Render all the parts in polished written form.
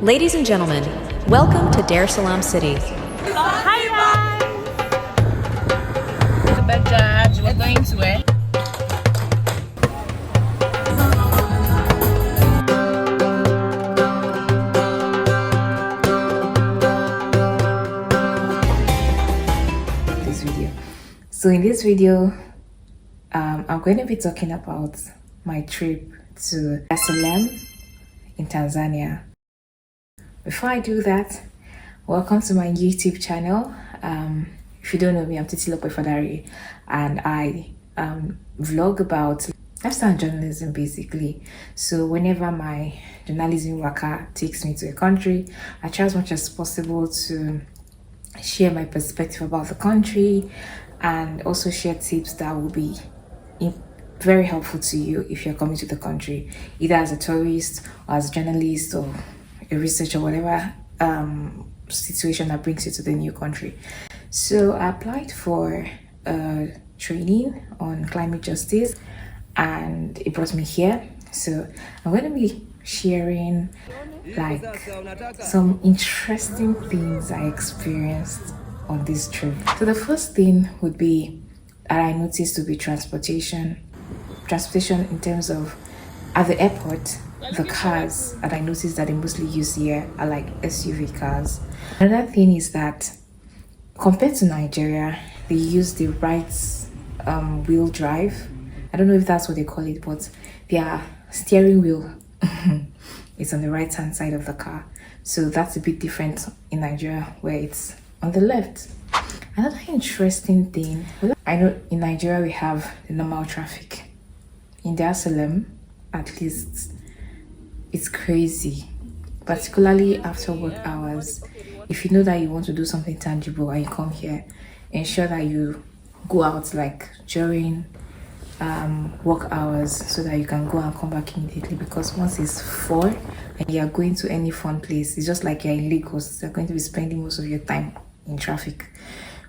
Ladies and gentlemen, welcome to Salaam City. Hi guys! The bed we're going to where? This video. So in this video, I'm going to be talking about my trip to Salaam in Tanzania. Before I do that, welcome to my YouTube channel. If you don't know me, I'm Titi Fadari, and I vlog about lifestyle and journalism basically. So whenever my journalism worker takes me to a country, I try as much as possible to share my perspective about the country and also share tips that will be very helpful to you if you're coming to the country, either as a tourist or as a journalist or a researcher, whatever situation that brings you to the new country. So I applied for training on climate justice and it brought me here. So I'm going to be sharing like some interesting things I experienced on this trip. So the first thing would be that I noticed to be transportation in terms of at the airport. The cars that I noticed that they mostly use here are like SUV cars. Another thing is that compared to Nigeria, they use the right wheel drive. I don't know if that's what they call it, but their steering wheel is on the right hand side of the car. So that's a bit different in Nigeria where it's on the left. Another interesting thing, I know in Nigeria we have the normal traffic. In Dar es Salaam, at least, it's crazy, particularly after work hours. If you know that you want to do something tangible and you come here, ensure that you go out like during work hours so that you can go and come back immediately, because once it's 4 and you're going to any fun place, it's just like you're in Lagos. You're going to be spending most of your time in traffic.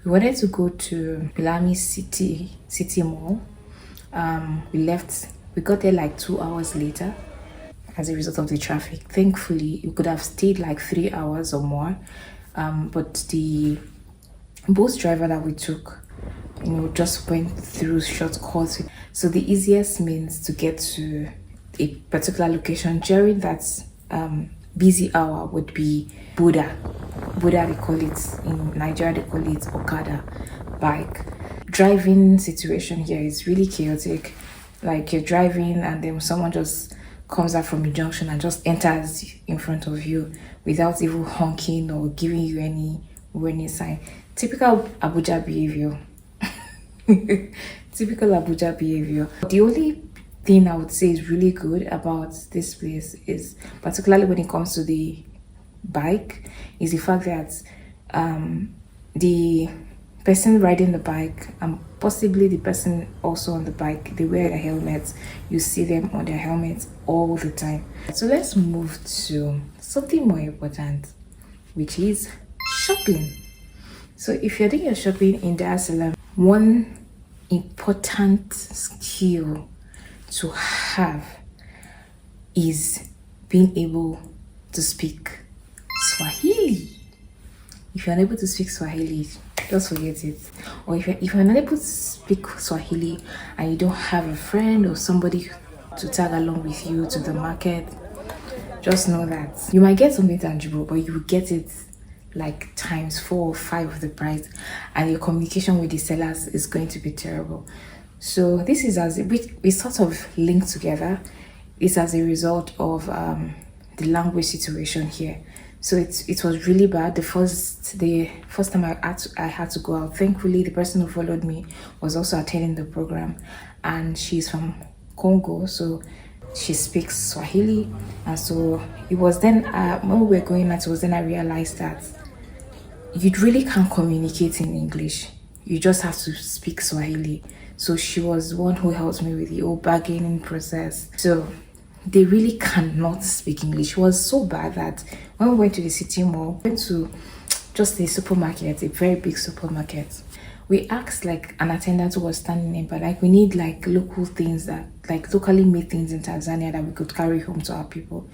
We wanted to go to Bilami City Mall. We got there like 2 hours later as a result of the traffic. Thankfully, we could have stayed like 3 hours or more, but the bus driver that we took, just went through shortcuts. So the easiest means to get to a particular location during that busy hour would be Buddha, they call it. In Nigeria, they call it Okada bike. Driving situation here is really chaotic. Like you're driving and then someone just comes out from the junction and just enters in front of you without even honking or giving you any warning sign. Typical Abuja behavior. Typical Abuja behavior. The only thing I would say is really good about this place is, particularly when it comes to the bike, is the fact that the person riding the bike and possibly the person also on the bike, they wear a helmet. You see them on their helmets all the time. So let's move to something more important, which is shopping. So if you're doing your shopping in Dar es Salaam, one important skill to have is being able to speak Swahili. If you're unable to speak Swahili, just forget it. Or if you're unable to speak Swahili and you don't have a friend or somebody to tag along with you to the market, just know that you might get something tangible, but you will get it like times 4 or 5 of the price, and your communication with the sellers is going to be terrible. So this is we sort of linked together. It's as a result of the language situation here. So it was really bad. The first time I had to go out. Thankfully, the person who followed me was also attending the program, and she's from Congo, so she speaks Swahili. And so it was then when we were going out, it was then I realized that you really can't communicate in English. You just have to speak Swahili. So she was one who helped me with the whole bargaining process. So they really cannot speak English. It was so bad that when we went to the city mall, we went to just a supermarket, a very big supermarket. We asked like an attendant who was standing in, but like we need like local things, that like locally made things in Tanzania that we could carry home to our people.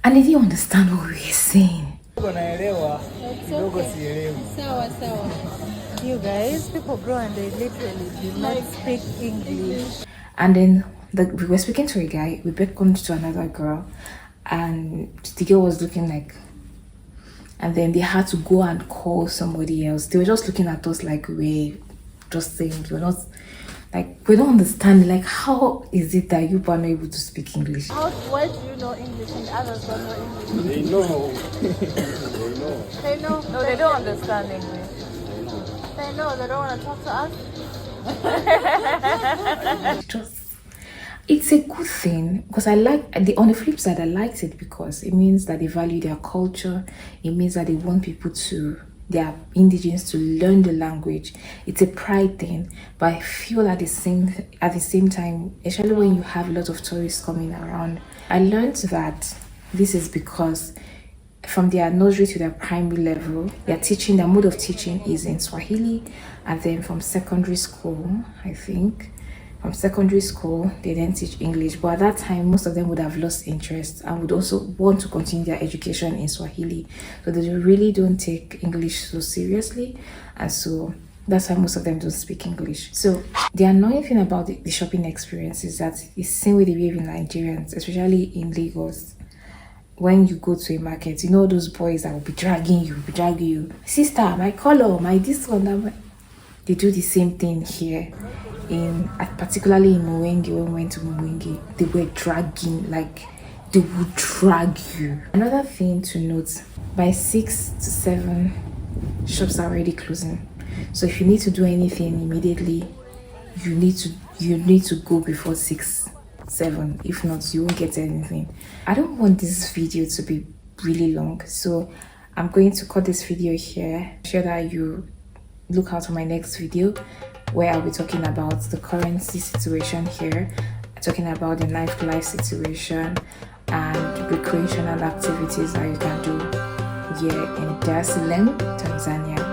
and they didn't understand what we were saying. You guys, people grow and they literally do not speak English. And then we were speaking to a guy, we beckoned to another girl, and the girl was looking like, and then they had to go and call somebody else. They were just looking at us like we just saying, we're not, like, we don't understand. Like, how is it that you are not able to speak English? Why do you know English and others don't know English? They know. They know. No, they don't understand English. They know. They don't want to talk to us. It's a good thing because I like on the flip side, I liked it because it means that they value their culture. It means that they want people to, their indigenous, to learn the language. It's a pride thing, but I feel at the same time, especially when you have a lot of tourists coming around, I learned that this is because from their nursery to their primary level, their mode of teaching is in Swahili, and then from secondary school, I think, from secondary school, they then teach English. But at that time, most of them would have lost interest and would also want to continue their education in Swahili. So they really don't take English so seriously. And so that's why most of them don't speak English. So the annoying thing about the shopping experience is that it's the same way they behave in Nigerians, especially in Lagos. When you go to a market, you know those boys that will be dragging you. Sister, my color, my this one, that one. They do the same thing here. Particularly in Mwenge, when we went to Mwenge, they were dragging, like they would drag you. Another thing to note, by 6 to 7, shops are already closing. So if you need to do anything immediately, you need to go before 6, 7. If not, you won't get anything. I don't want this video to be really long, so I'm going to cut this video here. I'm sure that you look out for my next video, where I'll be talking about the currency situation here, talking about the nightlife situation and recreational activities that you can do here in Salaam, Tanzania.